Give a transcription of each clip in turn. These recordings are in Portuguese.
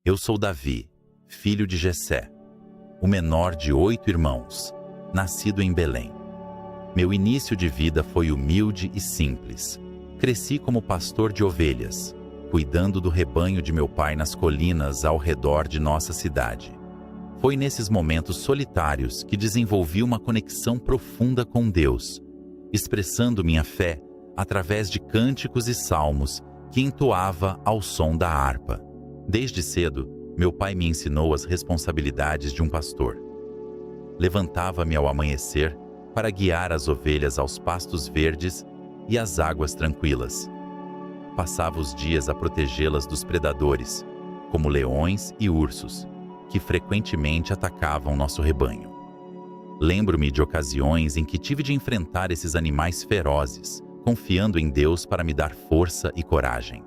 Eu sou Davi, filho de Jessé, o menor de 8 irmãos, nascido em Belém. Meu início de vida foi humilde e simples. Cresci como pastor de ovelhas, cuidando do rebanho de meu pai nas colinas ao redor de nossa cidade. Foi nesses momentos solitários que desenvolvi uma conexão profunda com Deus, expressando minha fé através de cânticos e salmos que entoava ao som da harpa. Desde cedo, meu pai me ensinou as responsabilidades de um pastor. Levantava-me ao amanhecer para guiar as ovelhas aos pastos verdes e às águas tranquilas. Passava os dias a protegê-las dos predadores, como leões e ursos, que frequentemente atacavam nosso rebanho. Lembro-me de ocasiões em que tive de enfrentar esses animais ferozes, confiando em Deus para me dar força e coragem.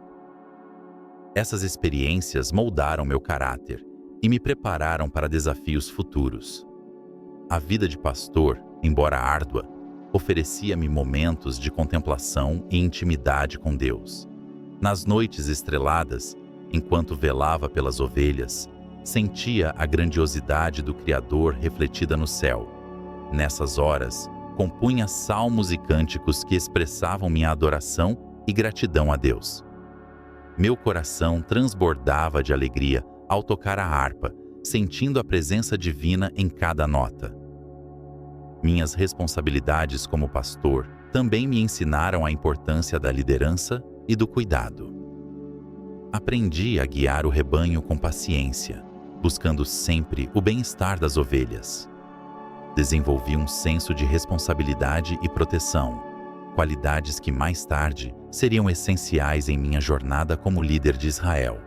Essas experiências moldaram meu caráter e me prepararam para desafios futuros. A vida de pastor, embora árdua, oferecia-me momentos de contemplação e intimidade com Deus. Nas noites estreladas, enquanto velava pelas ovelhas, sentia a grandiosidade do Criador refletida no céu. Nessas horas, compunha salmos e cânticos que expressavam minha adoração e gratidão a Deus. Meu coração transbordava de alegria ao tocar a harpa, sentindo a presença divina em cada nota. Minhas responsabilidades como pastor também me ensinaram a importância da liderança e do cuidado. Aprendi a guiar o rebanho com paciência, buscando sempre o bem-estar das ovelhas. Desenvolvi um senso de responsabilidade e proteção, qualidades que mais tarde seriam essenciais em minha jornada como líder de Israel.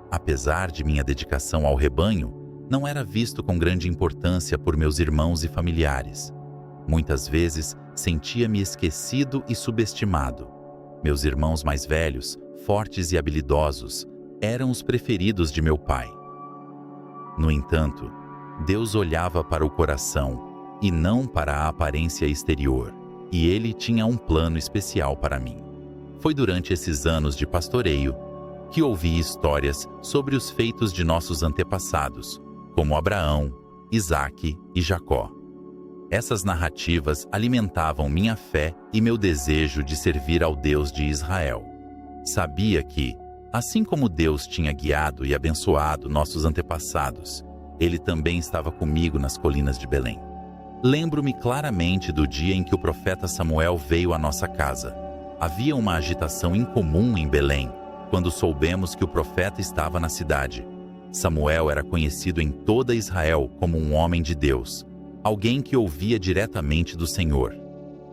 Apesar de minha dedicação ao rebanho, não era visto com grande importância por meus irmãos e familiares. Muitas vezes sentia-me esquecido e subestimado. Meus irmãos mais velhos, fortes e habilidosos, eram os preferidos de meu pai. No entanto, Deus olhava para o coração e não para a aparência exterior, e Ele tinha um plano especial para mim. Foi durante esses anos de pastoreio que ouvi histórias sobre os feitos de nossos antepassados, como Abraão, Isaque e Jacó. Essas narrativas alimentavam minha fé e meu desejo de servir ao Deus de Israel. Sabia que, assim como Deus tinha guiado e abençoado nossos antepassados, Ele também estava comigo nas colinas de Belém. Lembro-me claramente do dia em que o profeta Samuel veio à nossa casa. Havia uma agitação incomum em Belém, quando soubemos que o profeta estava na cidade. Samuel era conhecido em toda Israel como um homem de Deus, alguém que ouvia diretamente do Senhor.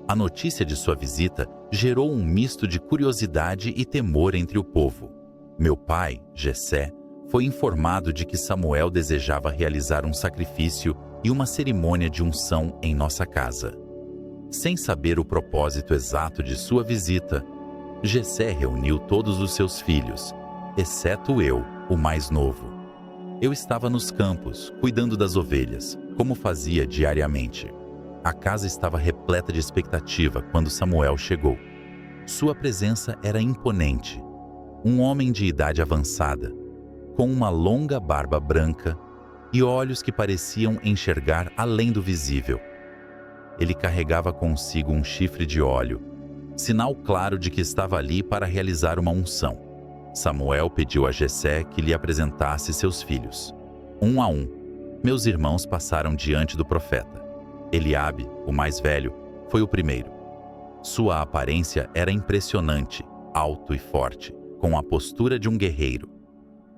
A notícia de sua visita gerou um misto de curiosidade e temor entre o povo. Meu pai, Jessé, foi informado de que Samuel desejava realizar um sacrifício e uma cerimônia de unção em nossa casa. Sem saber o propósito exato de sua visita, Jessé reuniu todos os seus filhos, exceto eu, o mais novo. Eu estava nos campos, cuidando das ovelhas, como fazia diariamente. A casa estava repleta de expectativa quando Samuel chegou. Sua presença era imponente. Um homem de idade avançada, com uma longa barba branca e olhos que pareciam enxergar além do visível. Ele carregava consigo um chifre de óleo, sinal claro de que estava ali para realizar uma unção. Samuel pediu a Jessé que lhe apresentasse seus filhos. Um a um, meus irmãos passaram diante do profeta. Eliabe, o mais velho, foi o primeiro. Sua aparência era impressionante, alto e forte, com a postura de um guerreiro.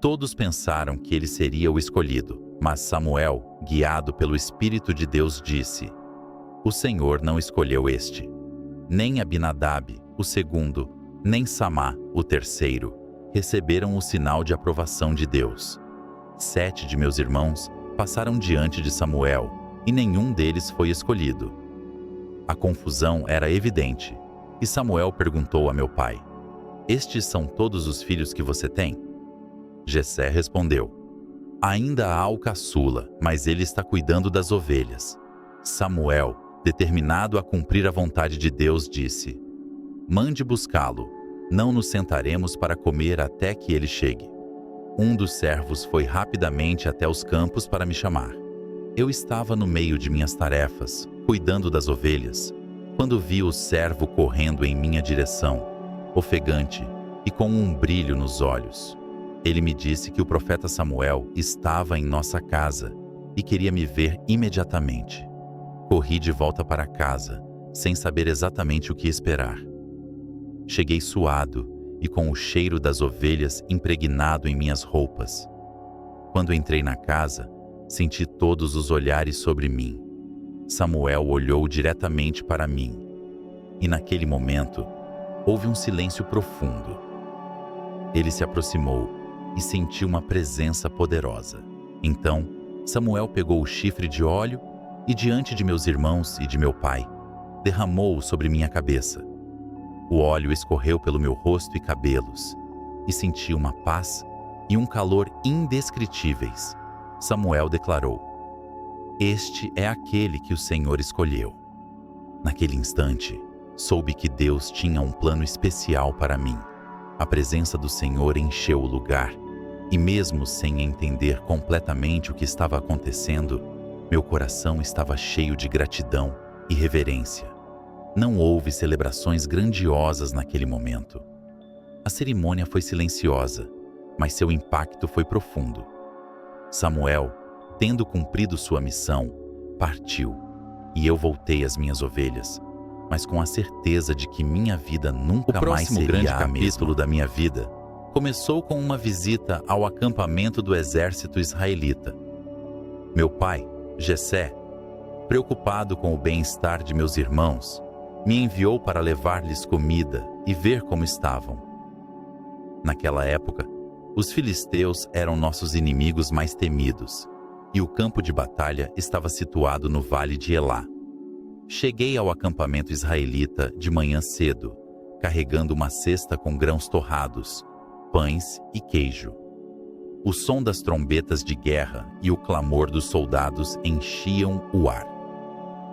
Todos pensaram que ele seria o escolhido, mas Samuel, guiado pelo Espírito de Deus, disse: "O Senhor não escolheu este. Nem Abinadab, o segundo, nem Samá, o terceiro, receberam o sinal de aprovação de Deus. 7 de meus irmãos passaram diante de Samuel, e nenhum deles foi escolhido." A confusão era evidente, e Samuel perguntou a meu pai: "Estes são todos os filhos que você tem?" Jessé respondeu: "Ainda há o caçula, mas ele está cuidando das ovelhas." Samuel, determinado a cumprir a vontade de Deus, disse: "Mande buscá-lo. Não nos sentaremos para comer até que ele chegue." Um dos servos foi rapidamente até os campos para me chamar. Eu estava no meio de minhas tarefas, cuidando das ovelhas, quando vi o servo correndo em minha direção, ofegante e com um brilho nos olhos. Ele me disse que o profeta Samuel estava em nossa casa e queria me ver imediatamente. Corri de volta para casa, sem saber exatamente o que esperar. Cheguei suado e com o cheiro das ovelhas impregnado em minhas roupas. Quando entrei na casa, senti todos os olhares sobre mim. Samuel olhou diretamente para mim. E naquele momento, houve um silêncio profundo. Ele se aproximou e senti uma presença poderosa. Então, Samuel pegou o chifre de óleo e, diante de meus irmãos e de meu pai, derramou-o sobre minha cabeça. O óleo escorreu pelo meu rosto e cabelos, e senti uma paz e um calor indescritíveis. Samuel declarou: "Este é aquele que o Senhor escolheu." Naquele instante, soube que Deus tinha um plano especial para mim. A presença do Senhor encheu o lugar, e mesmo sem entender completamente o que estava acontecendo, meu coração estava cheio de gratidão e reverência. Não houve celebrações grandiosas naquele momento. A cerimônia foi silenciosa, mas seu impacto foi profundo. Samuel, tendo cumprido sua missão, partiu, e eu voltei às minhas ovelhas, mas com a certeza de que minha vida nunca mais seria a mesma. O próximo grande capítulo da minha vida começou com uma visita ao acampamento do exército israelita. Meu pai, Jessé, preocupado com o bem-estar de meus irmãos, me enviou para levar-lhes comida e ver como estavam. Naquela época, os filisteus eram nossos inimigos mais temidos, e o campo de batalha estava situado no vale de Elá. Cheguei ao acampamento israelita de manhã cedo, carregando uma cesta com grãos torrados, pães e queijo. O som das trombetas de guerra e o clamor dos soldados enchiam o ar.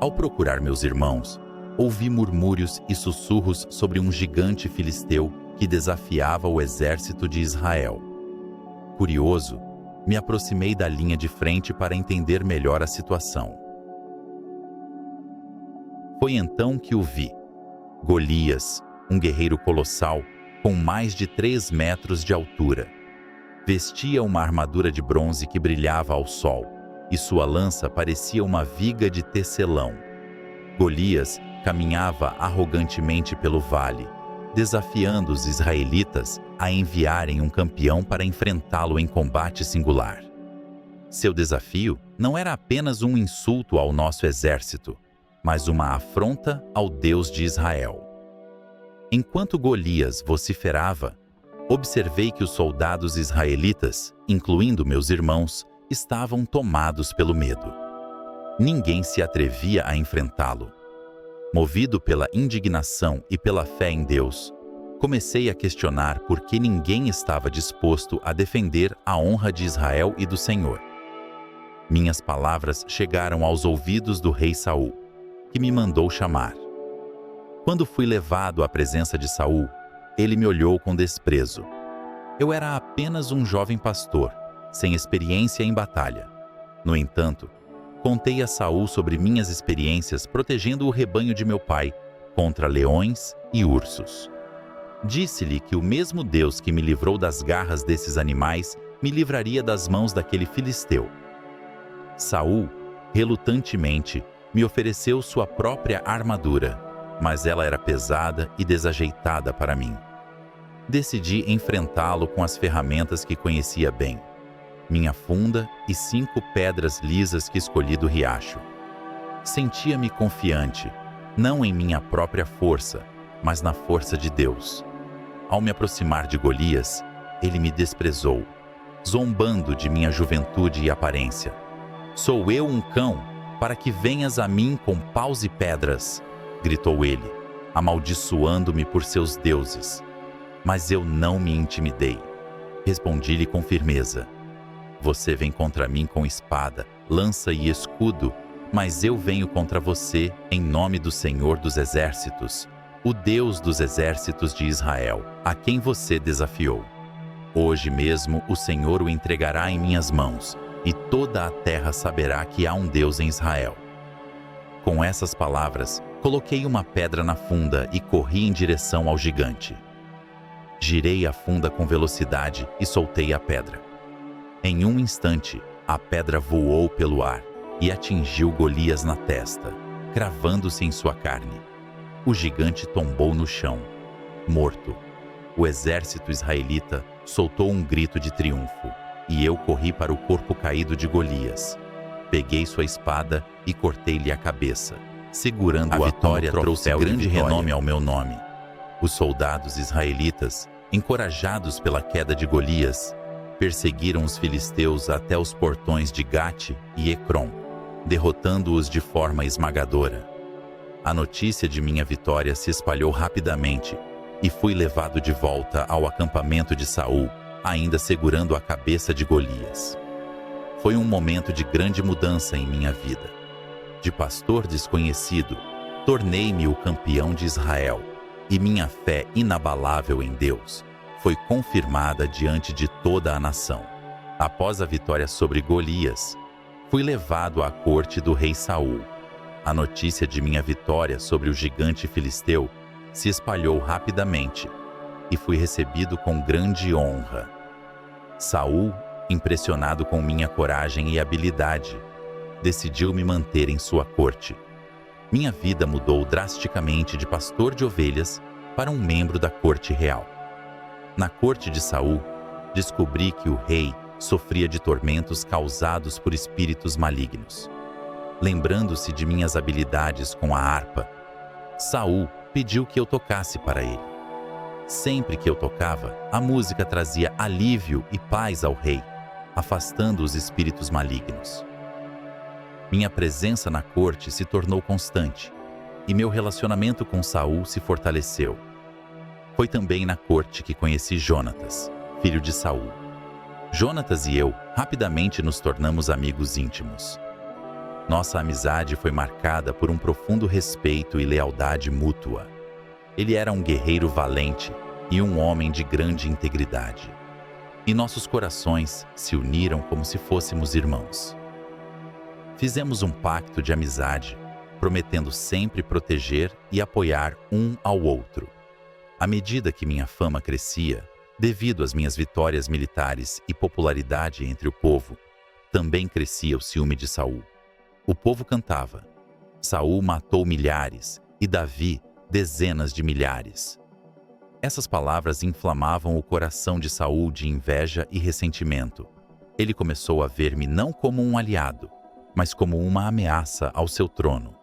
Ao procurar meus irmãos, ouvi murmúrios e sussurros sobre um gigante filisteu que desafiava o exército de Israel. Curioso, me aproximei da linha de frente para entender melhor a situação. Foi então que o vi. Golias, um guerreiro colossal, com mais de 3 metros de altura. Vestia uma armadura de bronze que brilhava ao sol, e sua lança parecia uma viga de tecelão. Golias caminhava arrogantemente pelo vale, desafiando os israelitas a enviarem um campeão para enfrentá-lo em combate singular. Seu desafio não era apenas um insulto ao nosso exército, mas uma afronta ao Deus de Israel. Enquanto Golias vociferava, observei que os soldados israelitas, incluindo meus irmãos, estavam tomados pelo medo. Ninguém se atrevia a enfrentá-lo. Movido pela indignação e pela fé em Deus, comecei a questionar por que ninguém estava disposto a defender a honra de Israel e do Senhor. Minhas palavras chegaram aos ouvidos do rei Saul, que me mandou chamar. Quando fui levado à presença de Saul, ele me olhou com desprezo. Eu era apenas um jovem pastor, sem experiência em batalha. No entanto, contei a Saul sobre minhas experiências protegendo o rebanho de meu pai contra leões e ursos. Disse-lhe que o mesmo Deus que me livrou das garras desses animais me livraria das mãos daquele filisteu. Saul, relutantemente, me ofereceu sua própria armadura, mas ela era pesada e desajeitada para mim. Decidi enfrentá-lo com as ferramentas que conhecia bem: minha funda e 5 pedras lisas que escolhi do riacho. Sentia-me confiante, não em minha própria força, mas na força de Deus. Ao me aproximar de Golias, ele me desprezou, zombando de minha juventude e aparência. "Sou eu um cão, para que venhas a mim com paus e pedras", gritou ele, amaldiçoando-me por seus deuses. Mas eu não me intimidei. Respondi-lhe com firmeza: "Você vem contra mim com espada, lança e escudo, mas eu venho contra você em nome do Senhor dos Exércitos, o Deus dos exércitos de Israel, a quem você desafiou." Hoje mesmo o Senhor o entregará em minhas mãos, e toda a terra saberá que há um Deus em Israel. Com essas palavras, coloquei uma pedra na funda e corri em direção ao gigante. Girei a funda com velocidade e soltei a pedra. Em um instante, a pedra voou pelo ar e atingiu Golias na testa, cravando-se em sua carne. O gigante tombou no chão, morto. O exército israelita soltou um grito de triunfo, e eu corri para o corpo caído de Golias. Peguei sua espada e cortei-lhe a cabeça. Segurando a vitória, trouxe grande renome ao meu nome. Os soldados israelitas, encorajados pela queda de Golias, perseguiram os filisteus até os portões de Gate e Ecrom, derrotando-os de forma esmagadora. A notícia de minha vitória se espalhou rapidamente e fui levado de volta ao acampamento de Saul, ainda segurando a cabeça de Golias. Foi um momento de grande mudança em minha vida. De pastor desconhecido, tornei-me o campeão de Israel, e minha fé inabalável em Deus foi confirmada diante de toda a nação. Após a vitória sobre Golias, fui levado à corte do rei Saul. A notícia de minha vitória sobre o gigante filisteu se espalhou rapidamente e fui recebido com grande honra. Saul, impressionado com minha coragem e habilidade, decidiu me manter em sua corte. Minha vida mudou drasticamente de pastor de ovelhas para um membro da corte real. Na corte de Saul, descobri que o rei sofria de tormentos causados por espíritos malignos. Lembrando-se de minhas habilidades com a harpa, Saul pediu que eu tocasse para ele. Sempre que eu tocava, a música trazia alívio e paz ao rei, afastando os espíritos malignos. Minha presença na corte se tornou constante, e meu relacionamento com Saul se fortaleceu. Foi também na corte que conheci Jonatas, filho de Saul. Jonatas e eu rapidamente nos tornamos amigos íntimos. Nossa amizade foi marcada por um profundo respeito e lealdade mútua. Ele era um guerreiro valente e um homem de grande integridade. E nossos corações se uniram como se fôssemos irmãos. Fizemos um pacto de amizade, prometendo sempre proteger e apoiar um ao outro. À medida que minha fama crescia, devido às minhas vitórias militares e popularidade entre o povo, também crescia o ciúme de Saul. O povo cantava: Saul matou milhares e Davi dezenas de milhares. Essas palavras inflamavam o coração de Saul de inveja e ressentimento. Ele começou a ver-me não como um aliado, mas como uma ameaça ao seu trono.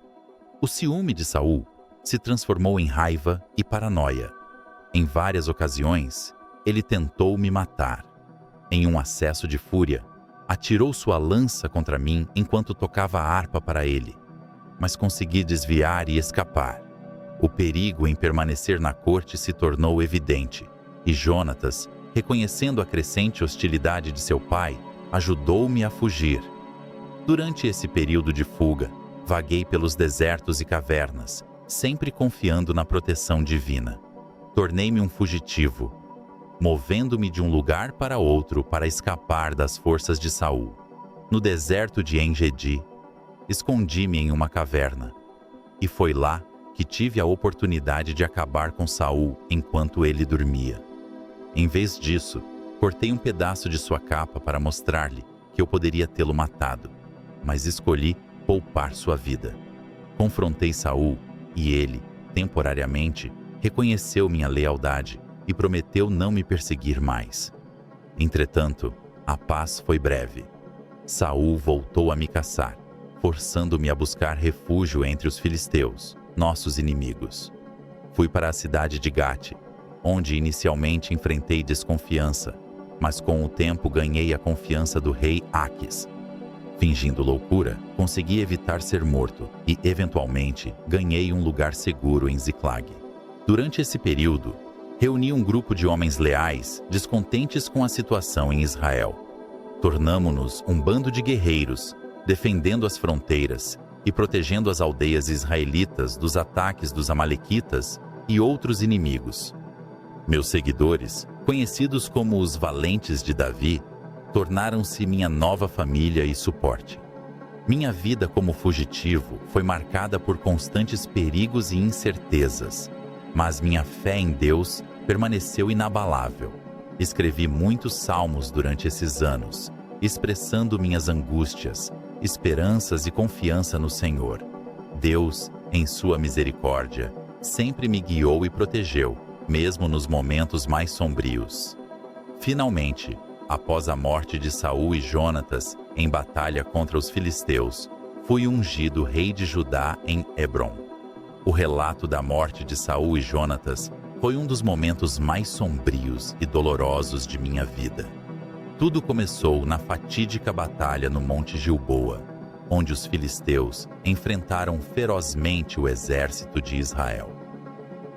O ciúme de Saul se transformou em raiva e paranoia. Em várias ocasiões, ele tentou me matar. Em um acesso de fúria, atirou sua lança contra mim enquanto tocava a harpa para ele, mas consegui desviar e escapar. O perigo em permanecer na corte se tornou evidente, e Jonatas, reconhecendo a crescente hostilidade de seu pai, ajudou-me a fugir. Durante esse período de fuga, vaguei pelos desertos e cavernas, sempre confiando na proteção divina. Tornei-me um fugitivo, movendo-me de um lugar para outro para escapar das forças de Saul. No deserto de En-Gedi, escondi-me em uma caverna, e foi lá que tive a oportunidade de acabar com Saul enquanto ele dormia. Em vez disso, cortei um pedaço de sua capa para mostrar-lhe que eu poderia tê-lo matado, mas escolhi poupar sua vida. Confrontei Saul e ele, temporariamente, reconheceu minha lealdade e prometeu não me perseguir mais. Entretanto, a paz foi breve. Saul voltou a me caçar, forçando-me a buscar refúgio entre os filisteus, nossos inimigos. Fui para a cidade de Gate, onde inicialmente enfrentei desconfiança, mas com o tempo ganhei a confiança do rei Aquis. Fingindo loucura, consegui evitar ser morto e, eventualmente, ganhei um lugar seguro em Ziklag. Durante esse período, reuni um grupo de homens leais, descontentes com a situação em Israel. Tornamo-nos um bando de guerreiros, defendendo as fronteiras e protegendo as aldeias israelitas dos ataques dos amalequitas e outros inimigos. Meus seguidores conhecidos como os valentes de Davi, tornaram-se minha nova família e suporte. Minha vida como fugitivo foi marcada por constantes perigos e incertezas, mas minha fé em Deus permaneceu inabalável. Escrevi muitos salmos durante esses anos, expressando minhas angústias, esperanças e confiança no Senhor. Deus, em sua misericórdia, sempre me guiou e protegeu, mesmo nos momentos mais sombrios. Finalmente, após a morte de Saul e Jonatas em batalha contra os filisteus, fui ungido rei de Judá em Hebrom. O relato da morte de Saul e Jonatas foi um dos momentos mais sombrios e dolorosos de minha vida. Tudo começou na fatídica batalha no Monte Gilboa, onde os filisteus enfrentaram ferozmente o exército de Israel.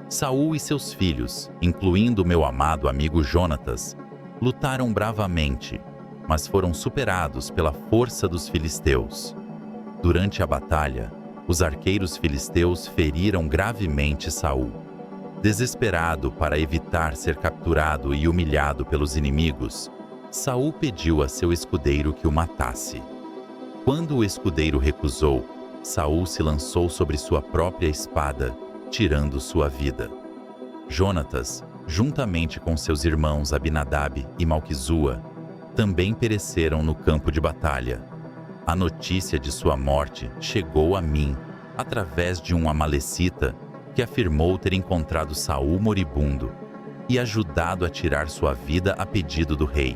Saul e seus filhos, incluindo meu amado amigo Jonatas, lutaram bravamente, mas foram superados pela força dos filisteus. Durante a batalha, os arqueiros filisteus feriram gravemente Saul. Desesperado para evitar ser capturado e humilhado pelos inimigos, Saul pediu a seu escudeiro que o matasse. Quando o escudeiro recusou, Saul se lançou sobre sua própria espada, tirando sua vida. Jonatas, juntamente com seus irmãos Abinadab e Malquizua, também pereceram no campo de batalha. A notícia de sua morte chegou a mim através de um amalecita que afirmou ter encontrado Saul moribundo e ajudado a tirar sua vida a pedido do rei.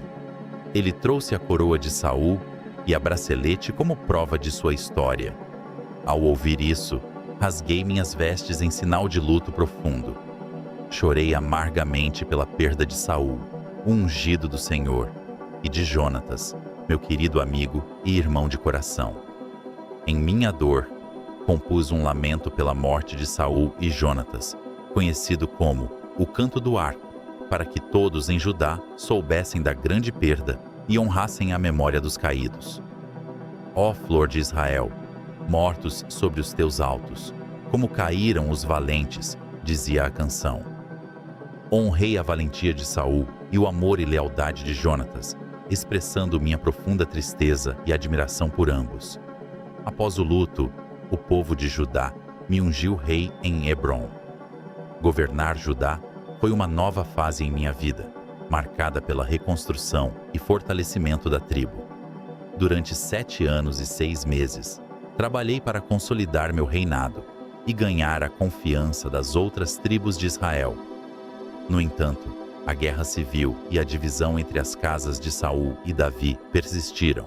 Ele trouxe a coroa de Saul e a bracelete como prova de sua história. Ao ouvir isso, rasguei minhas vestes em sinal de luto profundo. Chorei amargamente pela perda de Saul, o ungido do Senhor, e de Jonatas, meu querido amigo e irmão de coração. Em minha dor, compus um lamento pela morte de Saul e Jonatas, conhecido como o Canto do Arco, para que todos em Judá soubessem da grande perda e honrassem a memória dos caídos. Ó flor de Israel, mortos sobre os teus altos, como caíram os valentes, dizia a canção. Honrei a valentia de Saul e o amor e lealdade de Jonatas, expressando minha profunda tristeza e admiração por ambos. Após o luto, o povo de Judá me ungiu rei em Hebrom. Governar Judá foi uma nova fase em minha vida, marcada pela reconstrução e fortalecimento da tribo. Durante 7 anos e 6 meses, trabalhei para consolidar meu reinado e ganhar a confiança das outras tribos de Israel. No entanto, a guerra civil e a divisão entre as casas de Saul e Davi persistiram.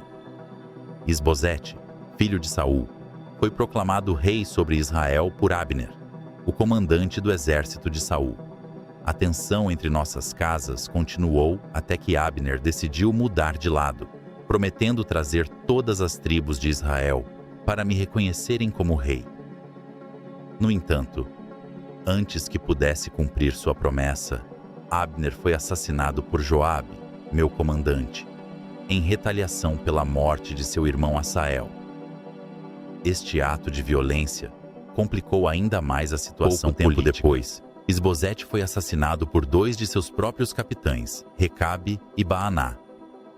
Isbosete, filho de Saul, foi proclamado rei sobre Israel por Abner, o comandante do exército de Saul. A tensão entre nossas casas continuou até que Abner decidiu mudar de lado, prometendo trazer todas as tribos de Israel para me reconhecerem como rei. No entanto, antes que pudesse cumprir sua promessa, Abner foi assassinado por Joabe, meu comandante, em retaliação pela morte de seu irmão Asael. Este ato de violência complicou ainda mais a situação. Pouco tempo depois, Isbosete foi assassinado por 2 de seus próprios capitães, Recabe e Baaná,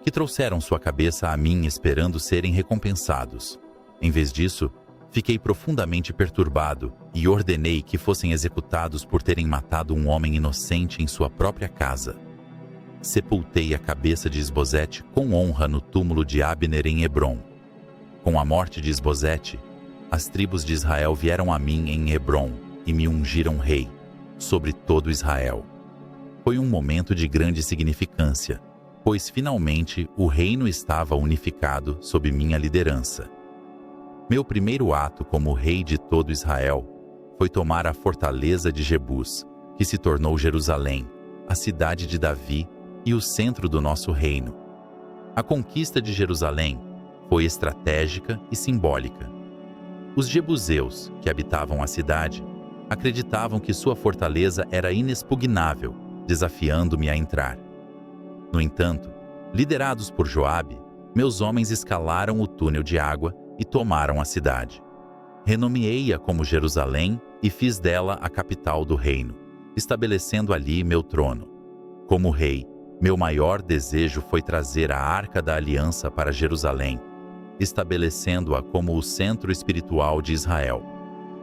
que trouxeram sua cabeça a mim esperando serem recompensados. Em vez disso, fiquei profundamente perturbado e ordenei que fossem executados por terem matado um homem inocente em sua própria casa. Sepultei a cabeça de Isbosete com honra no túmulo de Abner em Hebrom. Com a morte de Isbosete, as tribos de Israel vieram a mim em Hebrom e me ungiram rei sobre todo Israel. Foi um momento de grande significância, pois finalmente o reino estava unificado sob minha liderança. Meu primeiro ato como rei de todo Israel foi tomar a fortaleza de Jebus, que se tornou Jerusalém, a cidade de Davi e o centro do nosso reino. A conquista de Jerusalém foi estratégica e simbólica. Os jebuseus, que habitavam a cidade, acreditavam que sua fortaleza era inexpugnável, desafiando-me a entrar. No entanto, liderados por Joabe, meus homens escalaram o túnel de água e tomaram a cidade. Renomeei-a como Jerusalém e fiz dela a capital do reino, estabelecendo ali meu trono. Como rei, meu maior desejo foi trazer a Arca da Aliança para Jerusalém, estabelecendo-a como o centro espiritual de Israel.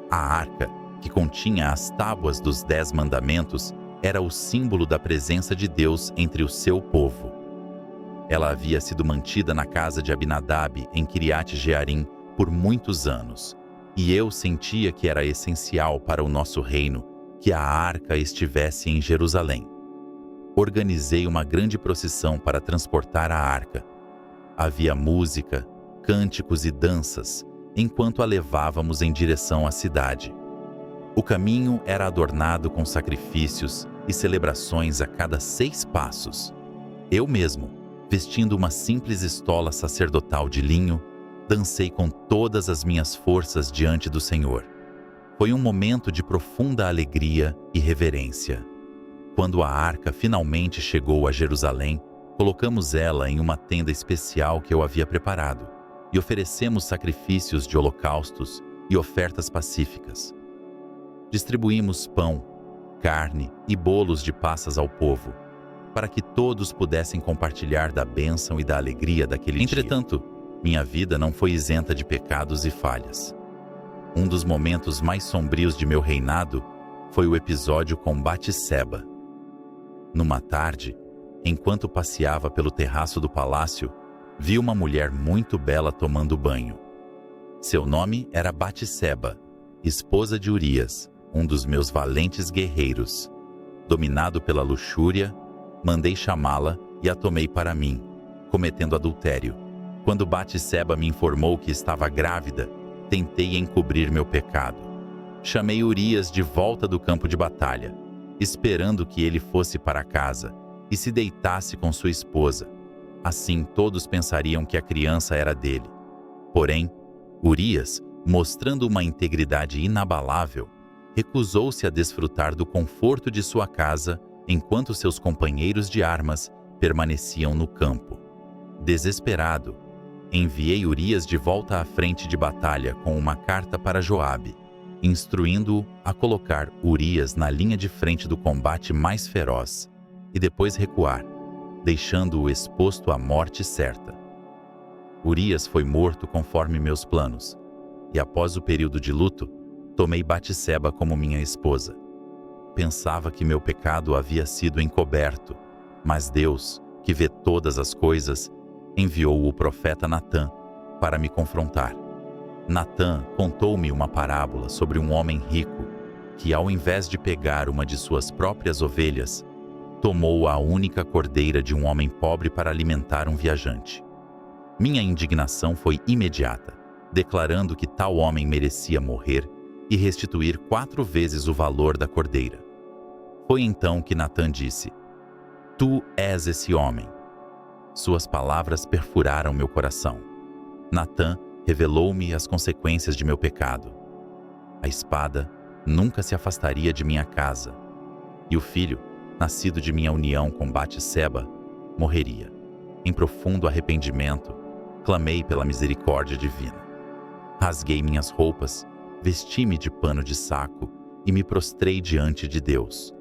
A arca, que continha as tábuas dos 10 mandamentos, era o símbolo da presença de Deus entre o seu povo. Ela havia sido mantida na casa de Abinadab, em Kiriat Jearim, por muitos anos, e eu sentia que era essencial para o nosso reino que a arca estivesse em Jerusalém. Organizei uma grande procissão para transportar a arca. Havia música, cânticos e danças, enquanto a levávamos em direção à cidade. O caminho era adornado com sacrifícios e celebrações a cada 6 passos. Eu mesmo, vestindo uma simples estola sacerdotal de linho, dancei com todas as minhas forças diante do Senhor. Foi um momento de profunda alegria e reverência. Quando a arca finalmente chegou a Jerusalém, colocamos ela em uma tenda especial que eu havia preparado e oferecemos sacrifícios de holocaustos e ofertas pacíficas. Distribuímos pão, carne e bolos de passas ao povo, para que todos pudessem compartilhar da bênção e da alegria daquele dia. Entretanto, minha vida não foi isenta de pecados e falhas. Um dos momentos mais sombrios de meu reinado foi o episódio com Batseba. Numa tarde, enquanto passeava pelo terraço do palácio, vi uma mulher muito bela tomando banho. Seu nome era Batseba, esposa de Urias, um dos meus valentes guerreiros. Dominado pela luxúria, mandei chamá-la e a tomei para mim, cometendo adultério. Quando Batseba me informou que estava grávida, tentei encobrir meu pecado. Chamei Urias de volta do campo de batalha, esperando que ele fosse para casa e se deitasse com sua esposa. Assim todos pensariam que a criança era dele. Porém, Urias, mostrando uma integridade inabalável, recusou-se a desfrutar do conforto de sua casa enquanto seus companheiros de armas permaneciam no campo. Desesperado, enviei Urias de volta à frente de batalha com uma carta para Joabe, instruindo-o a colocar Urias na linha de frente do combate mais feroz e depois recuar, deixando-o exposto à morte certa. Urias foi morto conforme meus planos, e após o período de luto, tomei Batseba como minha esposa. Pensava que meu pecado havia sido encoberto, mas Deus, que vê todas as coisas, enviou o profeta Natã para me confrontar. Natã contou-me uma parábola sobre um homem rico que, ao invés de pegar uma de suas próprias ovelhas, tomou a única cordeira de um homem pobre para alimentar um viajante. Minha indignação foi imediata, declarando que tal homem merecia morrer e restituir 4 vezes o valor da cordeira. Foi então que Natã disse: "Tu és esse homem." Suas palavras perfuraram meu coração. Natã revelou-me as consequências de meu pecado. A espada nunca se afastaria de minha casa, e o filho, nascido de minha união com Batseba, morreria. Em profundo arrependimento, clamei pela misericórdia divina. Rasguei minhas roupas, vesti-me de pano de saco e me prostrei diante de Deus,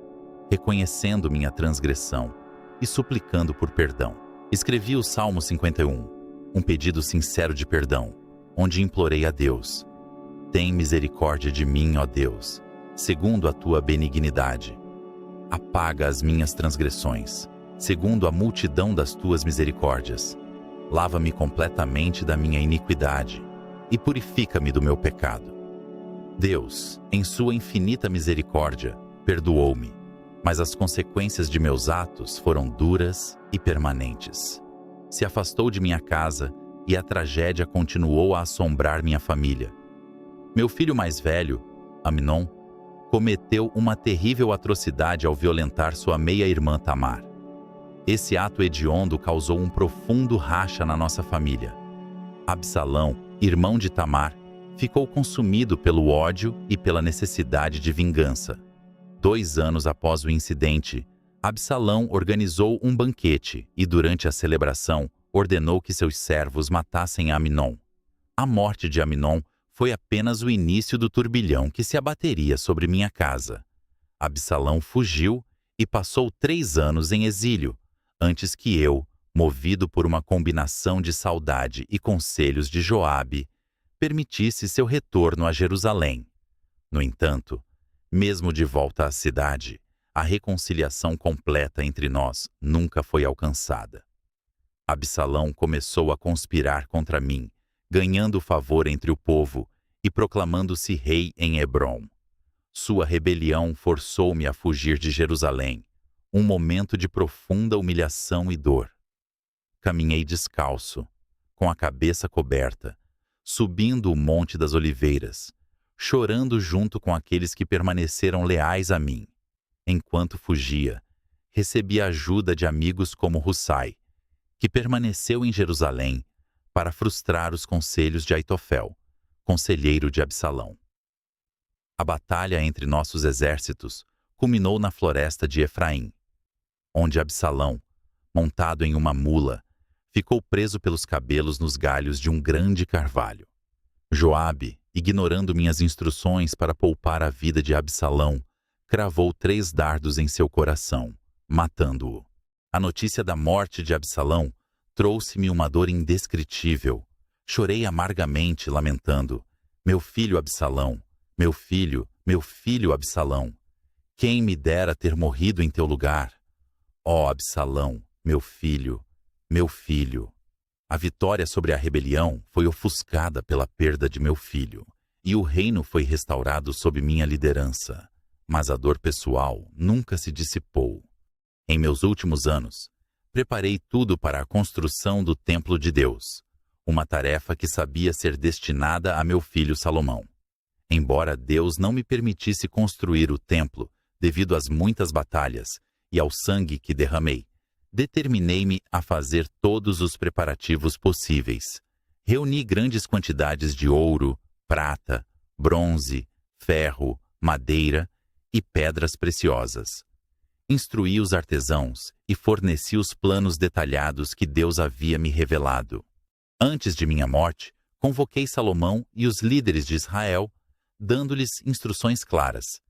reconhecendo minha transgressão e suplicando por perdão. Escrevi o Salmo 51, um pedido sincero de perdão, onde implorei a Deus: "Tem misericórdia de mim, ó Deus, segundo a tua benignidade. Apaga as minhas transgressões, segundo a multidão das tuas misericórdias. Lava-me completamente da minha iniquidade e purifica-me do meu pecado." Deus, em sua infinita misericórdia, perdoou-me, mas as consequências de meus atos foram duras e permanentes. Se afastou de minha casa e a tragédia continuou a assombrar minha família. Meu filho mais velho, Amnon, cometeu uma terrível atrocidade ao violentar sua meia-irmã Tamar. Esse ato hediondo causou um profundo racha na nossa família. Absalão, irmão de Tamar, ficou consumido pelo ódio e pela necessidade de vingança. 2 anos após o incidente, Absalão organizou um banquete e, durante a celebração, ordenou que seus servos matassem Amnon. A morte de Amnon foi apenas o início do turbilhão que se abateria sobre minha casa. Absalão fugiu e passou 3 anos em exílio, antes que eu, movido por uma combinação de saudade e conselhos de Joabe, permitisse seu retorno a Jerusalém. No entanto, mesmo de volta à cidade, a reconciliação completa entre nós nunca foi alcançada. Absalão começou a conspirar contra mim, ganhando favor entre o povo e proclamando-se rei em Hebrom. Sua rebelião forçou-me a fugir de Jerusalém, um momento de profunda humilhação e dor. Caminhei descalço, com a cabeça coberta, subindo o Monte das Oliveiras, chorando junto com aqueles que permaneceram leais a mim. Enquanto fugia, recebi a ajuda de amigos como Hussai, que permaneceu em Jerusalém para frustrar os conselhos de Aitofel, conselheiro de Absalão. A batalha entre nossos exércitos culminou na floresta de Efraim, onde Absalão, montado em uma mula, ficou preso pelos cabelos nos galhos de um grande carvalho. Joabe, ignorando minhas instruções para poupar a vida de Absalão, cravou 3 dardos em seu coração, matando-o. A notícia da morte de Absalão trouxe-me uma dor indescritível. Chorei amargamente, lamentando: meu filho Absalão, meu filho Absalão, quem me dera ter morrido em teu lugar? Ó Absalão, meu filho, meu filho. A vitória sobre a rebelião foi ofuscada pela perda de meu filho, e o reino foi restaurado sob minha liderança. Mas a dor pessoal nunca se dissipou. Em meus últimos anos, preparei tudo para a construção do templo de Deus, uma tarefa que sabia ser destinada a meu filho Salomão. Embora Deus não me permitisse construir o templo devido às muitas batalhas e ao sangue que derramei, determinei-me a fazer todos os preparativos possíveis. Reuni grandes quantidades de ouro, prata, bronze, ferro, madeira e pedras preciosas. Instruí os artesãos e forneci os planos detalhados que Deus havia me revelado. Antes de minha morte, convoquei Salomão e os líderes de Israel, dando-lhes instruções claras.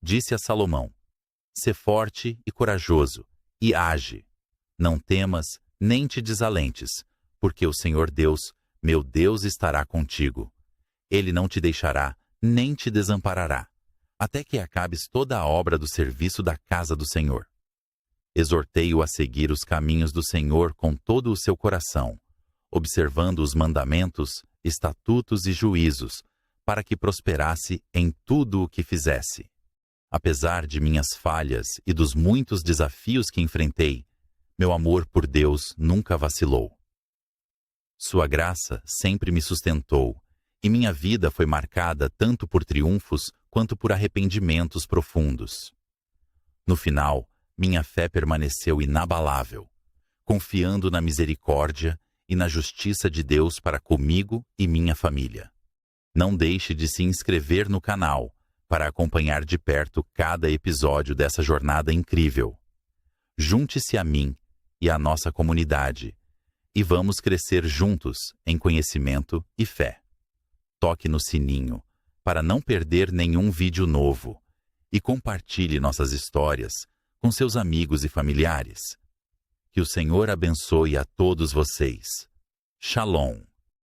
Disse a Salomão: sê forte e corajoso, e age. Não temas, nem te desalentes, porque o Senhor Deus, meu Deus, estará contigo. Ele não te deixará, nem te desamparará, até que acabes toda a obra do serviço da casa do Senhor. Exortei-o a seguir os caminhos do Senhor com todo o seu coração, observando os mandamentos, estatutos e juízos, para que prosperasse em tudo o que fizesse. Apesar de minhas falhas e dos muitos desafios que enfrentei, meu amor por Deus nunca vacilou. Sua graça sempre me sustentou, e minha vida foi marcada tanto por triunfos quanto por arrependimentos profundos. No final, minha fé permaneceu inabalável, confiando na misericórdia e na justiça de Deus para comigo e minha família. Não deixe de se inscrever no canal para acompanhar de perto cada episódio dessa jornada incrível. Junte-se a mim e à nossa comunidade, e vamos crescer juntos em conhecimento e fé. Toque no sininho para não perder nenhum vídeo novo e compartilhe nossas histórias com seus amigos e familiares. Que o Senhor abençoe a todos vocês. Shalom.